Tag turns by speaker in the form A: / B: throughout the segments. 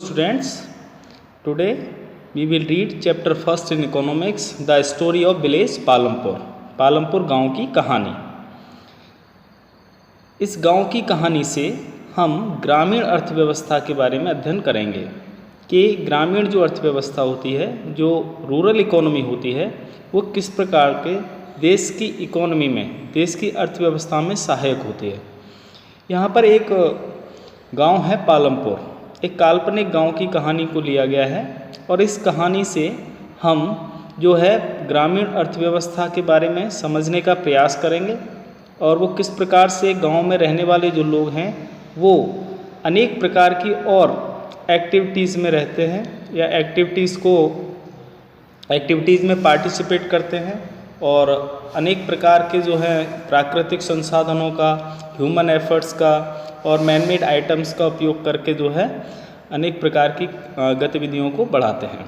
A: students, today we will read chapter first in economics, the story of village Palampur. Palampur गांव की कहानी। इस गांव की कहानी से हम ग्रामीण अर्थव्यवस्था के बारे में अध्ययन करेंगे कि ग्रामीण जो अर्थव्यवस्था होती है, जो रूरल इकोनॉमी होती है, वो किस प्रकार के देश की इकोनॉमी में, देश की अर्थव्यवस्था में सहायक होती है। यहाँ पर एक गांव है पालमपुर, एक काल्पनिक गांव की कहानी को लिया गया है और इस कहानी से हम जो है ग्रामीण अर्थव्यवस्था के बारे में समझने का प्रयास करेंगे और वो किस प्रकार से गांव में रहने वाले जो लोग हैं वो अनेक प्रकार की और एक्टिविटीज़ में रहते हैं या एक्टिविटीज़ में पार्टिसिपेट करते हैं और अनेक प्रकार के जो है प्राकृतिक संसाधनों का, ह्यूमन एफर्ट्स का और मैनमेड आइटम्स का उपयोग करके जो है अनेक प्रकार की गतिविधियों को बढ़ाते हैं।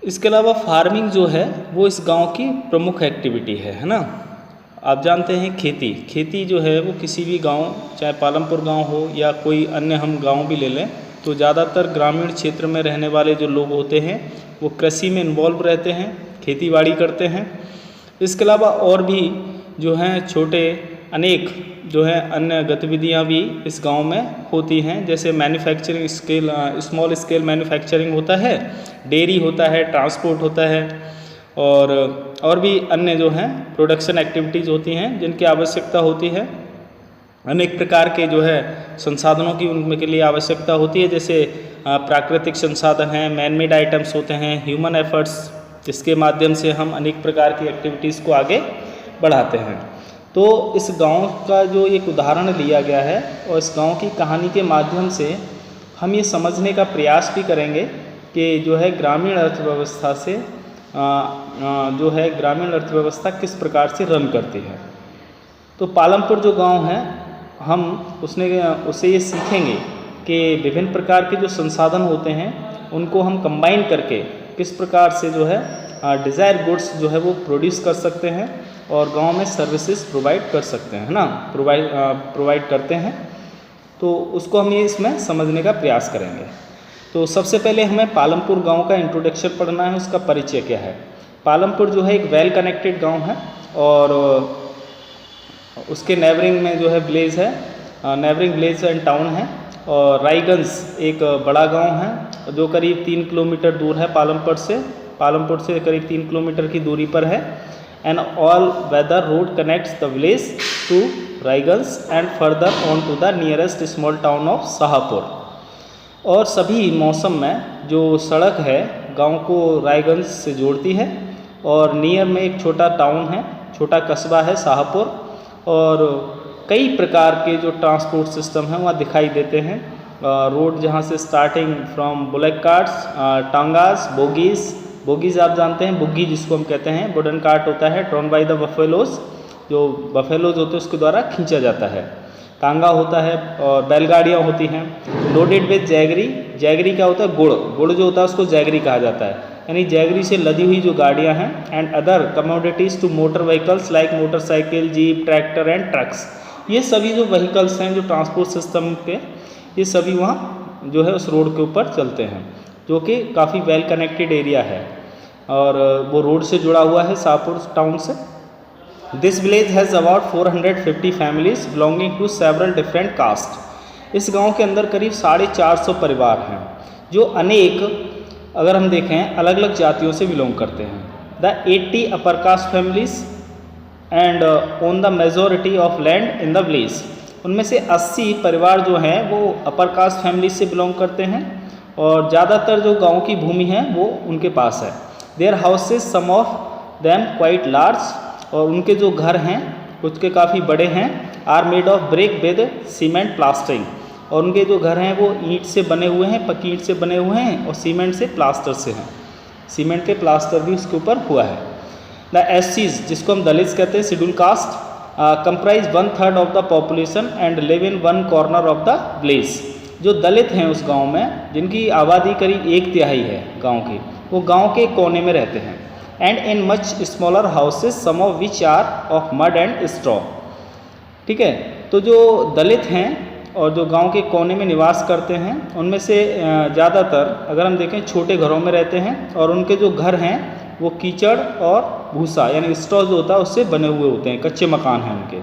A: इसके अलावा फार्मिंग जो है वो इस गांव की प्रमुख एक्टिविटी है ना। आप जानते हैं खेती जो है वो किसी भी गांव, चाहे पालमपुर गांव हो या कोई अन्य हम गांव भी ले लें, तो ज़्यादातर ग्रामीण क्षेत्र में रहने वाले जो लोग होते हैं वो कृषि में इन्वॉल्व रहते हैं, खेती बाड़ी करते हैं। इसके अलावा और भी जो हैं छोटे अनेक जो है अन्य गतिविधियां भी इस गांव में होती हैं, जैसे manufacturing scale, small scale manufacturing होता है, डेयरी होता है, ट्रांसपोर्ट होता है और भी अन्य जो हैं प्रोडक्शन एक्टिविटीज़ होती हैं जिनकी आवश्यकता होती है। अनेक प्रकार के जो है संसाधनों की उनके लिए आवश्यकता होती है, जैसे प्राकृतिक संसाधन हैं, मैनमेड आइटम्स होते हैं, ह्यूमन एफर्ट्स, जिसके माध्यम से हम अनेक प्रकार की एक्टिविटीज़ को आगे बढ़ाते हैं। तो इस गांव का जो एक उदाहरण लिया गया है और इस गांव की कहानी के माध्यम से हम ये समझने का प्रयास भी करेंगे कि जो है ग्रामीण अर्थव्यवस्था से जो है ग्रामीण अर्थव्यवस्था किस प्रकार से रन करती है। तो पालमपुर जो गांव है, हम उससे ये सीखेंगे कि विभिन्न प्रकार के जो संसाधन होते हैं उनको हम कंबाइन करके किस प्रकार से जो है डिज़ायर गुड्स जो है वो प्रोड्यूस कर सकते हैं और गांव में सर्विसेज प्रोवाइड कर सकते हैं ना, प्रोवाइड करते हैं। तो उसको हम ये इसमें समझने का प्रयास करेंगे। तो सबसे पहले हमें पालमपुर गांव का इंट्रोडक्शन पढ़ना है, उसका परिचय क्या है। पालमपुर जो है एक वेल कनेक्टेड गांव है और उसके नेबरिंग में जो है विलेज है, नेबरिंग विलेज एंड टाउन है। और रायगंज एक बड़ा गांव है जो करीब 3 किलोमीटर दूर है पालमपुर से करीब 3 किलोमीटर की दूरी पर है। And all weather road connects the village to Raiganj and further on to the nearest small town of Shahpur. और सभी मौसम में जो सड़क है गांव को रायगंज से जोड़ती है और नियर में एक छोटा टाउन है, छोटा कस्बा है शाहपुर, और कई प्रकार के जो ट्रांसपोर्ट सिस्टम हैं वहाँ दिखाई देते हैं। रोड जहाँ से starting from bullock carts, tongas, bogies आप जानते हैं, बुग्गी जिसको हम कहते हैं, वुडन कार्ट होता है ड्रॉन बाय द बफेलोज, जो बफेलोज होते हैं उसके द्वारा खींचा जाता है, टांगा होता है और बैलगाड़ियाँ होती हैं। लोडेड विद जैगरी क्या होता है, गुड़ जो होता है उसको जैगरी कहा जाता है, यानी जैगरी से लदी हुई जो गाड़ियाँ हैं। And other commodities to motor vehicles like motorcycle, jeep, tractor and trucks. ये सभी जो व्हीकल्स हैं जो ट्रांसपोर्ट सिस्टम के, ये सभी वहाँ जो है उस रोड के ऊपर चलते हैं, जो कि काफ़ी वेल कनेक्टेड एरिया है और वो रोड से जुड़ा हुआ है शाहपुर टाउन से। This village has about 450 families belonging to several different caste. इस गांव के अंदर करीब 450 परिवार हैं जो अनेक, अगर हम देखें, अलग अलग जातियों से बिलोंग करते हैं। The 80 upper caste families and own the majority of land in the village. उनमें से 80 परिवार जो हैं वो अपर कास्ट फैमिली से बिलोंग करते हैं और ज़्यादातर जो गांव की भूमि है वो उनके पास है। Their houses some of them quite large, और उनके जो घर हैं कुछ के काफ़ी बड़े हैं। Are made of brick with cement plastering, और उनके जो घर हैं वो ईंट से बने हुए हैं, पक्की ईंट से बने हुए हैं और सीमेंट से प्लास्टर से हैं, सीमेंट के प्लास्टर भी उसके ऊपर हुआ है। द एससीज, जिसको हम दलित कहते हैं, schedule caste, comprise 1/3 of the population and live in one corner of the village. जो दलित हैं उस गांव में, जिनकी आबादी करीब 1/3 है गांव की, वो गांव के कोने में रहते हैं। And in much smaller houses some of which are of mud and straw. ठीक है, तो जो दलित हैं और जो गांव के कोने में निवास करते हैं उनमें से ज़्यादातर अगर हम देखें छोटे घरों में रहते हैं और उनके जो घर हैं वो कीचड़ और भूसा यानी स्ट्रॉ जो होता है उससे बने हुए होते हैं, कच्चे मकान हैं उनके।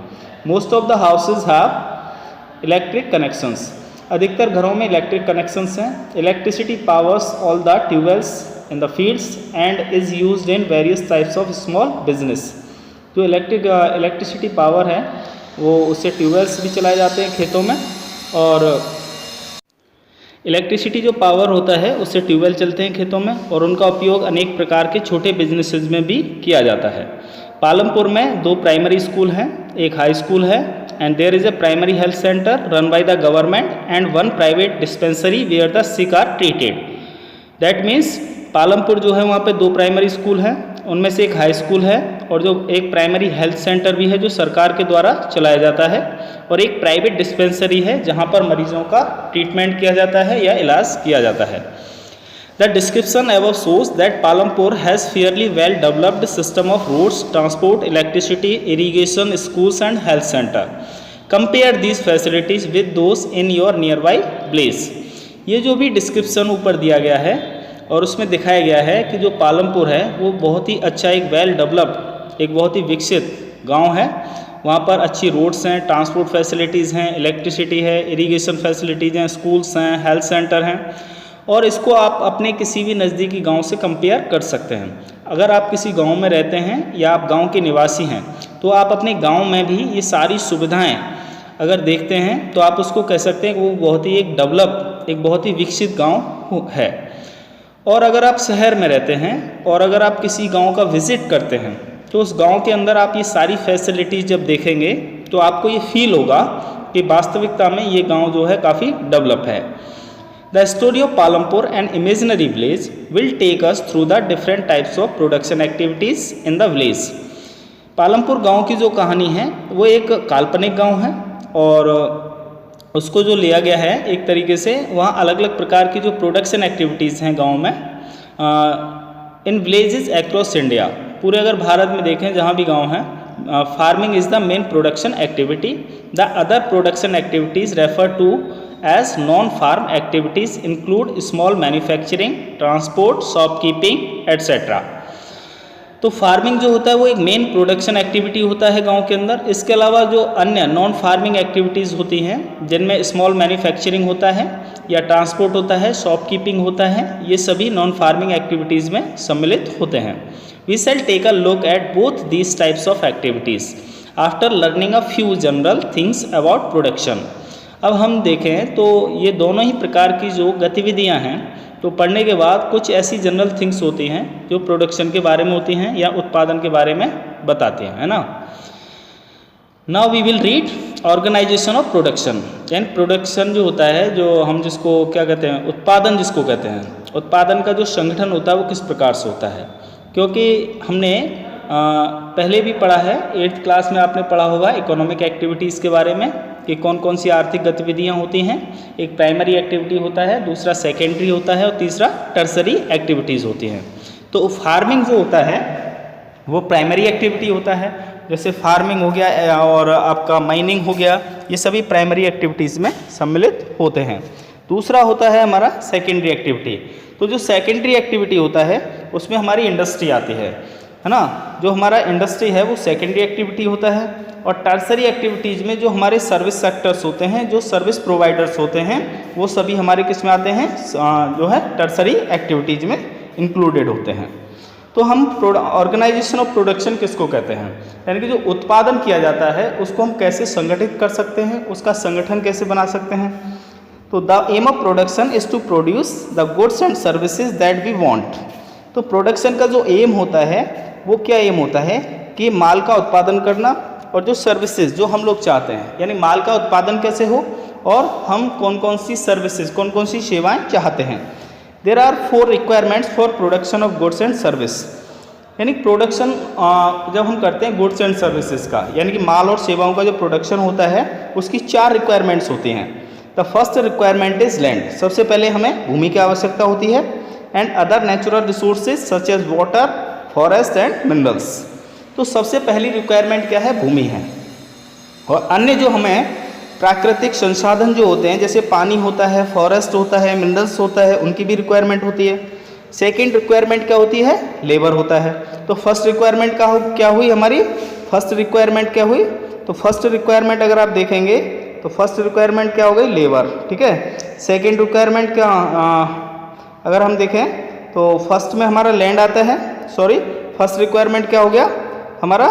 A: Most of the houses have electric connections, अधिकतर घरों में इलेक्ट्रिक कनेक्शंस हैं। Electricity powers all the tube wells in the fields and is used in various types of small business. जो इलेक्ट्रिसिटी पावर है वो उससे ट्यूबवेल्स भी चलाए जाते हैं खेतों में, और इलेक्ट्रिसिटी जो पावर होता है उससे ट्यूबवेल चलते हैं खेतों में, और उनका उपयोग अनेक प्रकार के छोटे बिजनेसेस में भी किया जाता है। पालमपुर में 2 प्राइमरी स्कूल हैं, एक हाई स्कूल है, and there is a primary health centre run by the government and 1 private dispensary where the sick are treated. That means Palampur जो है वहाँ पे 2 प्राइमरी स्कूल हैं, उनमें से एक हाई स्कूल है, और जो एक प्राइमरी हेल्थ सेंटर भी है जो सरकार के द्वारा चलाया जाता है, और एक प्राइवेट डिस्पेंसरी है जहाँ पर मरीजों का ट्रीटमेंट किया जाता है या इलाज किया जाता है। The description above shows that Palampur has fairly well developed system of roads, transport, electricity, irrigation, schools and health center. Compare these facilities with those in your nearby village. ये जो भी डिस्क्रिप्शन ऊपर दिया गया है और उसमें दिखाया गया है कि जो पालमपुर है वो बहुत ही अच्छा, एक वेल डेवलप्ड, एक बहुत ही विकसित गांव है। वहाँ पर अच्छी रोड्स हैं, ट्रांसपोर्ट फैसिलिटीज़ हैं, इलेक्ट्रिसिटी है, इरिगेशन फैसिलिटीज़ हैं, स्कूल्स हैं, हेल्थ सेंटर हैं, और इसको आप अपने किसी भी नज़दीकी गांव से कंपेयर कर सकते हैं। अगर आप किसी गांव में रहते हैं या आप गांव के निवासी हैं तो आप अपने गांव में भी ये सारी सुविधाएं अगर देखते हैं तो आप उसको कह सकते हैं कि वो बहुत ही एक डेवलप, एक बहुत ही विकसित गांव है। और अगर आप शहर में रहते हैं और अगर आप किसी गांव का विज़िट करते हैं तो उस गांव के अंदर आप ये सारी फैसिलिटीज़ जब देखेंगे तो आपको ये फील होगा कि वास्तविकता में ये गांव जो है काफ़ी डेवलप है। The story of Palampur, an imaginary village, will take us through the different types of production activities in the village. Palampur गांव की जो कहानी है वो एक काल्पनिक गांव है और उसको जो लिया गया है एक तरीके से, वहाँ अलग अलग प्रकार की जो प्रोडक्शन एक्टिविटीज़ हैं गांव में इन विलेजेस अक्रॉस इंडिया, पूरे अगर भारत में देखें जहाँ भी गांव हैं, farming is the main production activity. The other production activities refer to as non-farm activities include small manufacturing, transport, shopkeeping, etc. तो फार्मिंग जो होता है वो एक मेन प्रोडक्शन एक्टिविटी होता है गांव के अंदर। इसके अलावा जो अन्य नॉन फार्मिंग एक्टिविटीज़ होती हैं जिनमें स्मॉल मैन्युफैक्चरिंग होता है या ट्रांसपोर्ट होता है, शॉपकीपिंग होता है, ये सभी नॉन फार्मिंग एक्टिविटीज़ में सम्मिलित होते हैं। We shall take a look at both these types of activities after learning a few general things about production. अब हम देखें तो ये दोनों ही प्रकार की जो गतिविधियां हैं तो पढ़ने के बाद कुछ ऐसी जनरल थिंग्स होती हैं जो प्रोडक्शन के बारे में होती हैं या उत्पादन के बारे में बताती हैं, है ना। Now we will read organisation of production. यानी प्रोडक्शन जो होता है, जो हम जिसको क्या कहते हैं, उत्पादन जिसको कहते हैं, उत्पादन का जो संगठन होता है वो किस प्रकार से होता है। क्योंकि हमने पहले भी पढ़ा है, 8th क्लास में आपने पढ़ा होगा इकोनॉमिक एक्टिविटीज़ के बारे में कि कौन कौन सी आर्थिक गतिविधियां होती हैं। एक प्राइमरी एक्टिविटी होता है, दूसरा सेकेंडरी होता है और तीसरा टर्सरी एक्टिविटीज़ होती हैं। तो फार्मिंग जो होता है वो प्राइमरी एक्टिविटी होता है, जैसे फार्मिंग हो गया और आपका माइनिंग हो गया, ये सभी प्राइमरी एक्टिविटीज़ में सम्मिलित होते हैं। दूसरा होता है हमारा सेकेंडरी एक्टिविटी। तो जो सेकेंडरी एक्टिविटी होता है उसमें हमारी इंडस्ट्री आती है ना। जो हमारा इंडस्ट्री है वो सेकेंडरी एक्टिविटी होता है। और टर्सरी एक्टिविटीज़ में जो हमारे सर्विस सेक्टर्स होते हैं, जो सर्विस प्रोवाइडर्स होते हैं, वो सभी हमारे किस में आते हैं, जो है टर्सरी एक्टिविटीज़ में इंक्लूडेड होते हैं। तो हम ऑर्गेनाइजेशन ऑफ प्रोडक्शन किसको कहते हैं, यानी कि जो उत्पादन किया जाता है उसको हम कैसे संगठित कर सकते हैं, उसका संगठन कैसे बना सकते हैं। तो the aim of production is to produce the goods and services that we want. तो प्रोडक्शन का जो एम होता है वो क्या एम होता है कि माल का उत्पादन करना और जो सर्विसेज जो हम लोग चाहते हैं, यानी माल का उत्पादन कैसे हो और हम कौन कौन सी सर्विसेज, कौन कौन सी सेवाएं चाहते हैं। There are 4 requirements for production of goods and service. यानी प्रोडक्शन जब हम करते हैं गुड्स एंड सर्विसेज का, यानी कि माल और सेवाओं का जो प्रोडक्शन होता है उसकी 4 रिक्वायरमेंट्स होती हैं। The first requirement is land. सबसे पहले हमें भूमि की आवश्यकता होती है, and other natural resources such as water, forest and minerals. तो सबसे पहली रिक्वायरमेंट क्या है, भूमि है। और अन्य जो हमें
B: प्राकृतिक संसाधन जो होते हैं, जैसे पानी होता है, फॉरेस्ट होता है, मिनरल्स होता है, उनकी भी रिक्वायरमेंट होती है। सेकेंड रिक्वायरमेंट क्या होती है? लेबर होता है। तो फर्स्ट रिक्वायरमेंट क्या हुई हमारी? फर्स्ट रिक्वायरमेंट क्या हुई? तो फर्स्ट रिक्वायरमेंट अगर आप देखेंगे तो फर्स्ट रिक्वायरमेंट क्या हो गई? लेबर, ठीक है। सेकेंड रिक्वायरमेंट क्या अगर हम देखें तो फर्स्ट में हमारा लैंड आता है, सॉरी फर्स्ट रिक्वायरमेंट क्या हो गया हमारा?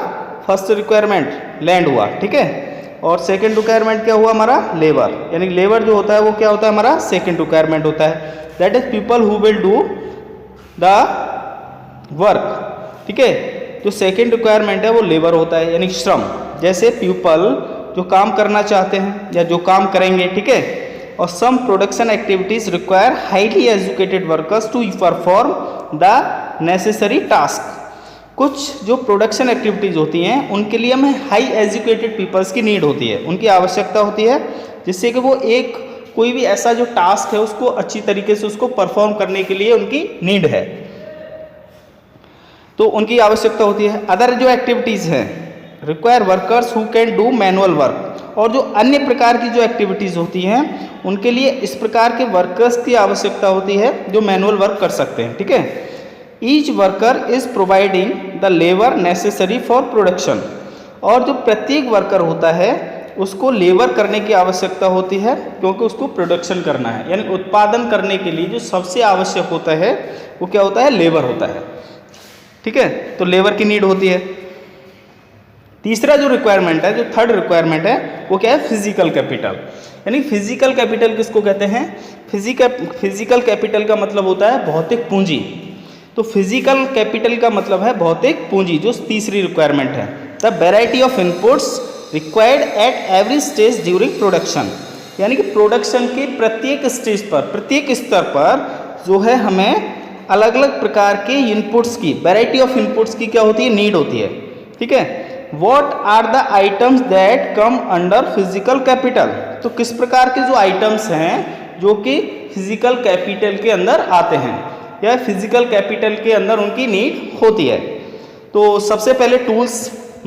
B: फर्स्ट रिक्वायरमेंट लैंड हुआ, ठीक है। और सेकेंड रिक्वायरमेंट क्या हुआ हमारा? लेबर, यानी लेबर जो होता है वो क्या होता है हमारा? सेकेंड रिक्वायरमेंट होता है। That is people who will do the work, ठीक है। जो सेकेंड रिक्वायरमेंट है वो लेबर होता है, यानी श्रम। जैसे पीपल जो काम करना चाहते हैं या जो काम करेंगे, ठीक है। और some production activities require highly educated workers to perform the necessary task. कुछ जो प्रोडक्शन एक्टिविटीज़ होती हैं उनके लिए हमें हाई एजुकेटेड पीपल्स की नीड होती है, उनकी आवश्यकता होती है, जिससे कि वो कोई भी ऐसा जो टास्क है उसको अच्छी तरीके से उसको परफॉर्म करने के लिए उनकी नीड है, तो उनकी आवश्यकता होती है। अदर जो एक्टिविटीज़ हैं require workers who can do manual work, और जो अन्य प्रकार की जो एक्टिविटीज़ होती हैं उनके लिए इस प्रकार के वर्कर्स की आवश्यकता होती है जो मैनुअल वर्क कर सकते हैं, ठीक है। Each worker is providing the labour necessary for production, और जो प्रत्येक वर्कर होता है उसको लेबर करने की आवश्यकता होती है क्योंकि उसको प्रोडक्शन करना है, यानी उत्पादन करने के लिए जो सबसे आवश्यक होता है वो क्या होता है? लेबर होता है, ठीक है। तो लेबर की नीड होती है। तीसरा जो रिक्वायरमेंट है, जो थर्ड रिक्वायरमेंट है वो क्या है? Physical capital. यानी फिजिकल कैपिटल किसको कहते हैं? फिजिकल कैपिटल का मतलब होता है भौतिक पूंजी। तो फिजिकल कैपिटल का मतलब है भौतिक पूंजी, जो तीसरी रिक्वायरमेंट है। The variety of inputs required at every stage during production, यानी कि प्रोडक्शन के प्रत्येक स्टेज पर, प्रत्येक स्तर पर जो है हमें अलग अलग प्रकार के इनपुट्स की, वैरायटी ऑफ इनपुट्स की क्या होती है? नीड होती है, ठीक है। What are the items that come under physical capital? तो किस प्रकार के जो आइटम्स हैं जो कि फिजिकल कैपिटल के अंदर आते हैं या फिजिकल कैपिटल के अंदर उनकी नीड होती है। तो सबसे पहले टूल्स,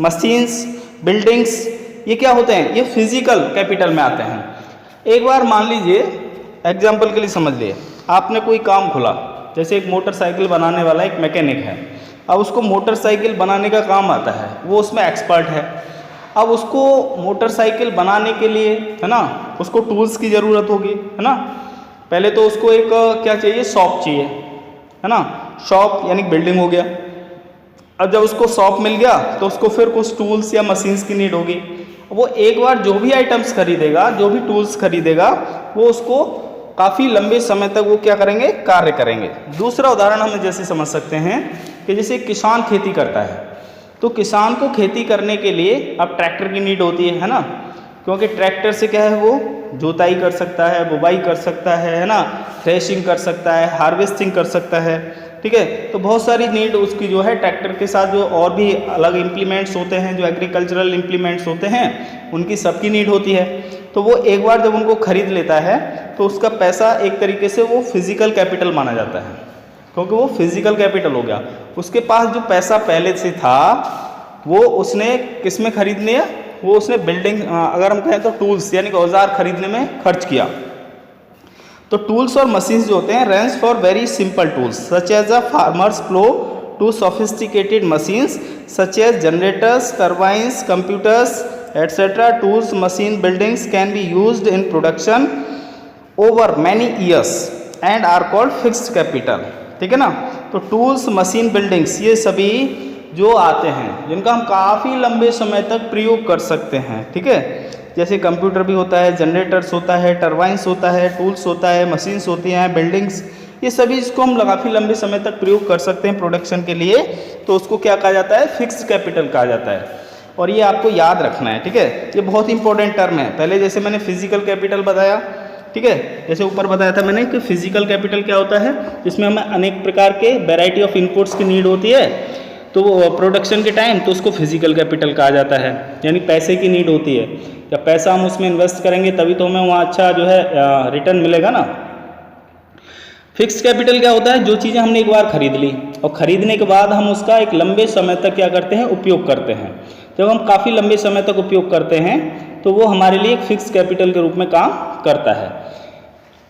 B: मशीन्स, बिल्डिंग्स, ये क्या होते हैं? ये फिजिकल कैपिटल में आते हैं। एक बार मान लीजिए, एग्जाम्पल के लिए समझ लिए, आपने कोई काम खोला, जैसे एक मोटरसाइकिल बनाने वाला एक मैकेनिक है। अब उसको मोटरसाइकिल बनाने का काम आता है, वो उसमें एक्सपर्ट है। अब उसको मोटरसाइकिल बनाने के लिए, है ना, उसको टूल्स की ज़रूरत होगी, है ना। पहले तो उसको एक क्या चाहिए? शॉप चाहिए, है ना। शॉप यानी बिल्डिंग हो गया। अब जब उसको शॉप मिल गया तो उसको फिर कुछ टूल्स या मशीन्स की नीड होगी। वो एक बार जो भी आइटम्स खरीदेगा, जो भी टूल्स खरीदेगा, वो उसको काफ़ी लंबे समय तक वो क्या करेंगे? कार्य करेंगे। दूसरा उदाहरण हम जैसे समझ सकते हैं कि जैसे किसान खेती करता है, तो किसान को खेती करने के लिए अब ट्रैक्टर की नीड होती है ना, क्योंकि ट्रैक्टर से क्या है? वो जोताई कर सकता है, बुवाई कर सकता है ना, थ्रेशिंग कर सकता है, हार्वेस्टिंग कर सकता है, ठीक है। तो बहुत सारी नीड उसकी जो है ट्रैक्टर के साथ जो और भी अलग इम्प्लीमेंट्स होते हैं, जो एग्रीकल्चरल इम्प्लीमेंट्स होते हैं, उनकी सबकी नीड होती है। तो वो एक बार जब उनको खरीद लेता है तो उसका पैसा एक तरीके से वो फिजिकल कैपिटल माना जाता है, क्योंकि वो फिजिकल कैपिटल हो गया। उसके पास जो पैसा पहले से था वो उसने किस में खरीद लिया? वो उसने बिल्डिंग, अगर हम कहें तो टूल्स यानी कि औजार खरीदने में खर्च किया। तो टूल्स और मशीन्स जो होते हैं range for very simple tools such as a farmer's plough to sophisticated machines such as generators, turbines, computers etcetera. Tools, machine, buildings can be used in production over many years and are called fixed capital, ठीक है ना। तो tools, machine, buildings ये सभी जो आते हैं जिनका हम काफ़ी लंबे समय तक प्रयोग कर सकते हैं, ठीक है। जैसे कंप्यूटर भी होता है, जनरेटर्स होता है, टर्बाइंस होता है, टूल्स होता है, मशीन्स होती हैं, बिल्डिंग्स, ये सभी इसको हम काफ़ी लंबे समय तक प्रयोग कर सकते हैं प्रोडक्शन के लिए। तो उसको क्या कहा जाता है? फिक्स्ड कैपिटल कहा जाता है। और ये आपको याद रखना है, ठीक है। ये बहुत इंपॉर्टेंट टर्म है। पहले जैसे मैंने फिजिकल कैपिटल बताया, ठीक है, जैसे ऊपर बताया था मैंने कि फिजिकल कैपिटल क्या होता है, जिसमें हमें अनेक प्रकार के वैरायटी ऑफ इनपुट्स की नीड होती है। तो वो प्रोडक्शन के टाइम तो उसको फिजिकल कैपिटल कहा जाता है, यानी पैसे की नीड होती है। जब पैसा हम उसमें इन्वेस्ट करेंगे तभी तो हमें वहाँ अच्छा जो है रिटर्न मिलेगा ना। फिक्स्ड कैपिटल क्या होता है? जो चीज़ें हमने एक बार खरीद ली और खरीदने के बाद हम उसका एक लंबे समय तक क्या करते हैं? उपयोग करते हैं। जब हम काफ़ी लंबे समय तक उपयोग करते हैं
A: तो वो हमारे लिए एक फिक्स कैपिटल के रूप में काम करता है।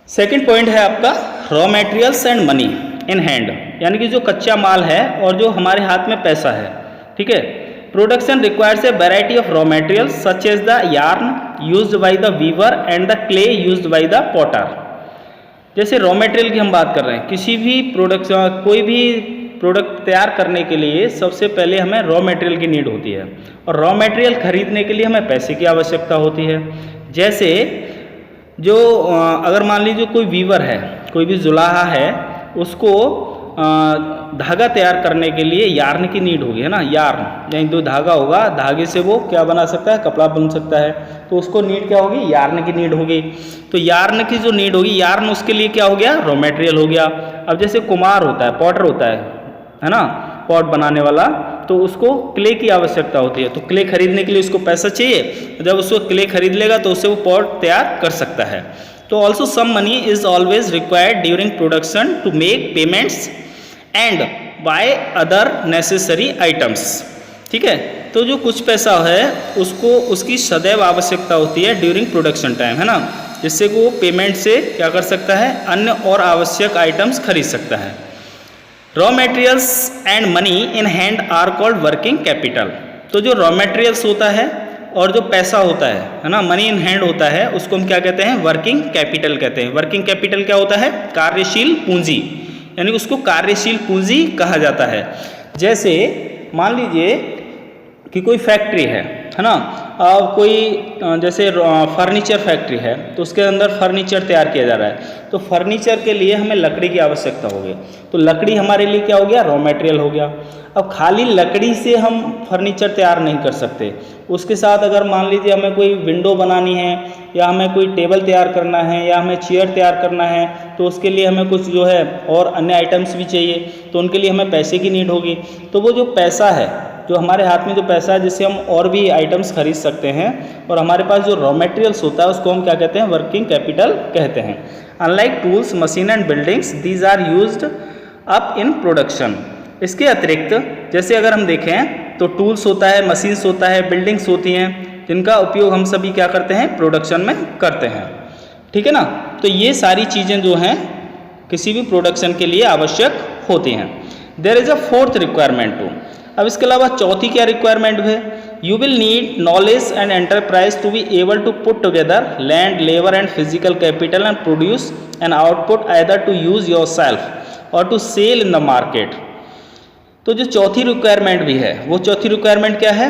A: सेकंड पॉइंट है आपका raw materials and money in hand, यानी कि जो कच्चा माल है और जो हमारे हाथ में पैसा है, ठीक है। Production requires a variety of raw materials such as the yarn used by the weaver and the clay used by the potter. जैसे रॉ मटेरियल की हम बात कर रहे हैं, किसी भी प्रोडक्ट कोई भी प्रोडक्ट तैयार करने के लिए सबसे पहले हमें रॉ मटेरियल की नीड होती है, और रॉ मटेरियल खरीदने के लिए हमें पैसे की आवश्यकता होती है। जैसे जो अगर मान लीजिए कोई वीवर है, कोई भी जुलाहा है, उसको धागा तैयार करने के लिए यार्न की नीड होगी, है ना। यार्न यानी जो धागा होगा, धागे से वो क्या बना सकता है, कपड़ा बन सकता है, तो उसको नीड क्या होगी, यार्न की नीड होगी। तो यार्न की जो नीड होगी, यार्न उसके लिए क्या हो गया, रॉ मटेरियल हो गया। अब जैसे कुम्हार होता है, पॉटर होता है ना, पॉट बनाने वाला, तो उसको क्ले की आवश्यकता होती है, तो क्ले खरीदने के लिए उसको पैसा चाहिए, जब उसको क्ले खरीद लेगा तो उससे वो पॉट तैयार कर सकता है। तो also some money is always required during production to make payments and buy other necessary items, ठीक है। तो जो कुछ पैसा है उसको उसकी सदैव आवश्यकता होती है ड्यूरिंग प्रोडक्शन टाइम, है ना, जिससे कि वो पेमेंट से क्या कर सकता है, अन्य और आवश्यक आइटम्स खरीद सकता है। Raw materials and money in hand are called working capital. तो जो रॉ मटेरियल्स होता है और जो पैसा होता है ना, मनी इन हैंड होता है, उसको हम क्या कहते हैं, वर्किंग कैपिटल कहते हैं। वर्किंग कैपिटल क्या होता है, कार्यशील पूंजी, यानी उसको कार्यशील पूंजी कहा जाता है। जैसे मान लीजिए कि कोई फैक्ट्री है ना, कोई जैसे फर्नीचर फैक्ट्री है, तो उसके अंदर फर्नीचर तैयार किया जा रहा है, तो फर्नीचर के लिए हमें लकड़ी की आवश्यकता होगी, तो लकड़ी हमारे लिए क्या हो गया, रॉ मटेरियल हो गया। अब खाली लकड़ी से हम फर्नीचर तैयार नहीं कर सकते, उसके साथ अगर मान लीजिए हमें कोई विंडो बनानी है, या हमें कोई टेबल तैयार करना है, या हमें चेयर तैयार करना है, तो उसके लिए हमें कुछ जो है और अन्य आइटम्स भी चाहिए, तो उनके लिए हमें पैसे की नीड होगी। तो वो जो पैसा है, जो हमारे हाथ में जो पैसा है, जिससे हम और भी आइटम्स खरीद सकते हैं, और हमारे पास जो रॉ मटेरियल्स होता है उसको हम क्या कहते हैं, वर्किंग कैपिटल कहते हैं। Unlike tools, machine and buildings, these are used up in production. इसके अतिरिक्त जैसे अगर हम देखें तो टूल्स होता है, मशीन्स होता है, बिल्डिंग्स होती हैं, जिनका उपयोग हम सभी क्या करते हैं, प्रोडक्शन में करते हैं, ठीक है ना। तो ये सारी चीज़ें जो हैं किसी भी प्रोडक्शन के लिए आवश्यक होती हैं। There is a fourth requirement too. अब इसके अलावा चौथी क्या रिक्वायरमेंट है, you will need knowledge and enterprise to be able to put together land, labour and physical capital and produce an output either to use yourself or to sell in the market. तो जो चौथी requirement भी है, वो चौथी requirement क्या है,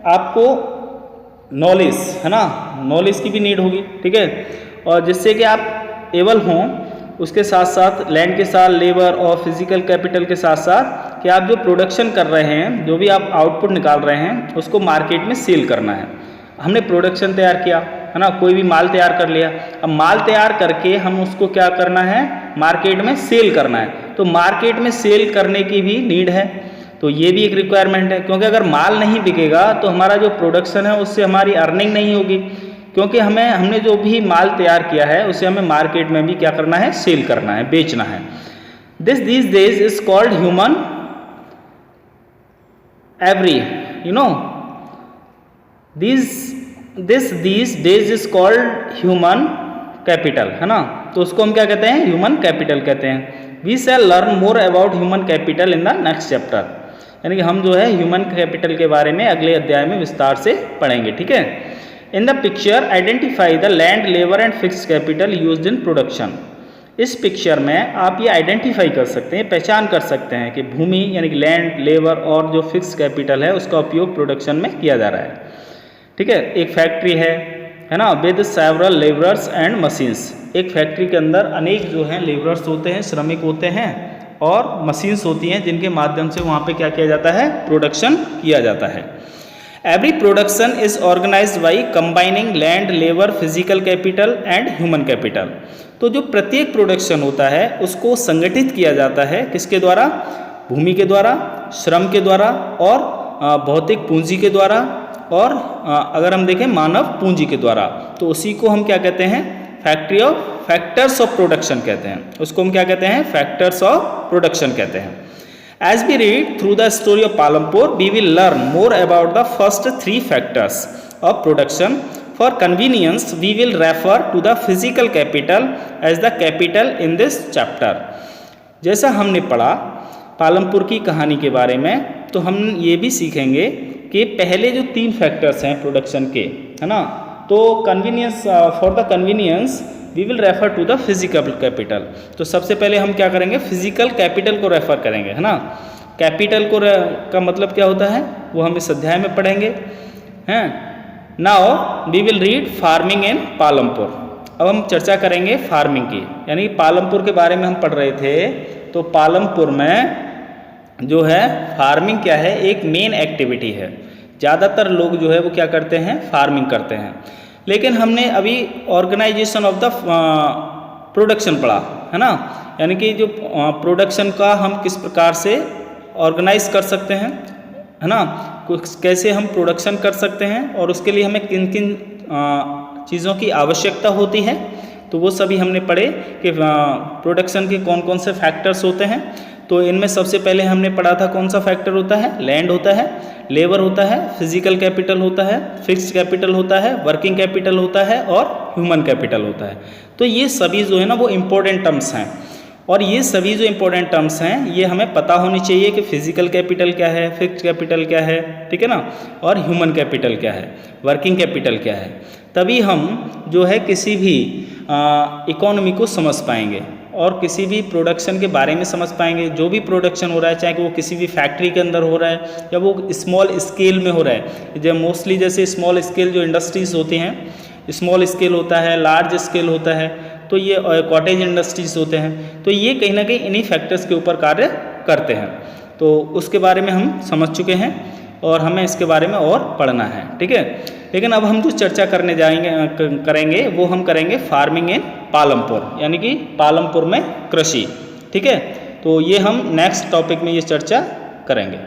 A: आपको नॉलेज, है ना, नॉलेज की भी नीड होगी, ठीक है, और जिससे कि आप एबल हों, उसके साथ साथ लैंड के साथ लेबर और फिजिकल कैपिटल के साथ साथ कि आप जो प्रोडक्शन कर रहे हैं, जो भी आप आउटपुट निकाल रहे हैं, उसको मार्केट में सेल करना है। हमने प्रोडक्शन तैयार किया, है ना, कोई भी माल तैयार कर लिया, अब माल तैयार करके हम उसको क्या करना है, मार्केट में सेल करना है। तो मार्केट में सेल करने की भी नीड है, तो ये भी एक रिक्वायरमेंट है, क्योंकि अगर माल नहीं बिकेगा तो हमारा जो प्रोडक्शन है उससे हमारी अर्निंग नहीं होगी, क्योंकि हमने जो भी माल तैयार किया है उसे हमें मार्केट में भी क्या करना है, सेल करना है, बेचना है। these days is called human every, you know, these days is called human capital, है ना, तो उसको हम क्या कहते हैं, ह्यूमन कैपिटल कहते हैं। We shall learn more about human capital in the next chapter, यानी कि हम जो है ह्यूमन कैपिटल के बारे में अगले अध्याय में विस्तार से पढ़ेंगे, ठीक है। In the picture identify the land, labour and fixed capital used in production. इस पिक्चर में आप ये आइडेंटिफाई कर सकते हैं, पहचान कर सकते हैं कि भूमि यानी कि लैंड, लेबर और जो फिक्स्ड कैपिटल है उसका उपयोग प्रोडक्शन में किया जा रहा है, ठीक है। एक फैक्ट्री है ना, with several labourers and machines. एक फैक्ट्री के अंदर अनेक जो हैं लेबरर्स होते हैं, श्रमिक होते हैं, और मशीन्स होती हैं जिनके माध्यम से वहाँ पे क्या किया जाता है, प्रोडक्शन किया जाता है। Every production is organised by combining land, labour, physical capital and human capital. तो जो प्रत्येक प्रोडक्शन होता है उसको संगठित किया जाता है किसके द्वारा, भूमि के द्वारा, श्रम के द्वारा और भौतिक पूंजी के द्वारा, और अगर हम देखें मानव पूंजी के द्वारा। तो उसी को हम क्या कहते हैं, फैक्टर्स ऑफ प्रोडक्शन कहते हैं, उसको हम क्या कहते हैं, फैक्टर्स ऑफ प्रोडक्शन कहते हैं। As we read through the story of Palampur, we will learn more about the first three factors of production, For convenience, we will refer to the physical capital as the capital in this chapter. जैसा हमने पढ़ा पालमपुर की कहानी के बारे में, तो हम ये भी सीखेंगे कि पहले जो 3 फैक्टर्स हैं प्रोडक्शन के, है ना, तो convenience, for the convenience we will refer to the physical capital. तो सबसे पहले हम क्या करेंगे, फिजिकल कैपिटल को रेफर करेंगे, है ना। कैपिटल को का मतलब क्या होता है वो हम इस अध्याय में पढ़ेंगे, हैं। Now we will read farming in Palampur. अब हम चर्चा करेंगे फार्मिंग की, यानी पालमपुर के बारे में हम पढ़ रहे थे, तो पालमपुर में जो है फार्मिंग क्या है, एक मेन एक्टिविटी है। ज़्यादातर लोग जो है वो क्या करते हैं, फार्मिंग करते हैं। लेकिन हमने अभी ऑर्गेनाइजेशन ऑफ द प्रोडक्शन पढ़ा, है ना, यानी कि जो प्रोडक्शन का हम किस प्रकार से ऑर्गेनाइज कर सकते हैं, है ना, कैसे हम प्रोडक्शन कर सकते हैं और उसके लिए हमें किन किन चीज़ों की आवश्यकता होती है, तो वो सभी हमने पढ़े कि प्रोडक्शन के कौन कौन से फैक्टर्स होते हैं। तो इनमें सबसे पहले हमने पढ़ा था कौन सा फैक्टर होता है, लैंड होता है, लेबर होता है, फिजिकल कैपिटल होता है, फिक्स्ड कैपिटल होता है, वर्किंग कैपिटल होता है और ह्यूमन कैपिटल होता है। तो ये सभी जो है ना वो इम्पोर्टेंट टर्म्स हैं, और ये सभी जो इम्पोर्टेंट टर्म्स हैं ये हमें पता होनी चाहिए कि फिजिकल कैपिटल क्या है, फिक्स्ड कैपिटल क्या है, ठीक है ना, और ह्यूमन कैपिटल क्या है, वर्किंग कैपिटल क्या है। तभी हम जो है किसी भी इकोनॉमी को समझ पाएंगे और किसी भी प्रोडक्शन के बारे में समझ पाएंगे। जो भी प्रोडक्शन हो रहा है, चाहे कि वो किसी भी फैक्ट्री के अंदर हो रहा है या वो स्मॉल स्केल में हो रहा है, जब मोस्टली जैसे स्मॉल स्केल जो इंडस्ट्रीज़ होती हैं, स्मॉल स्केल होता है, लार्ज स्केल होता है, तो ये कॉटेज इंडस्ट्रीज़ होते हैं, तो ये कहीं ना कहीं इन्हीं फैक्टर्स के ऊपर कार्य करते हैं। तो उसके बारे में हम समझ चुके हैं और हमें इसके बारे में और पढ़ना है, ठीक है। लेकिन अब हम जो चर्चा करने करेंगे वो हम करेंगे फार्मिंग इन पालमपुर, यानी कि पालमपुर में कृषि, ठीक है। तो ये हम नेक्स्ट टॉपिक में ये चर्चा करेंगे।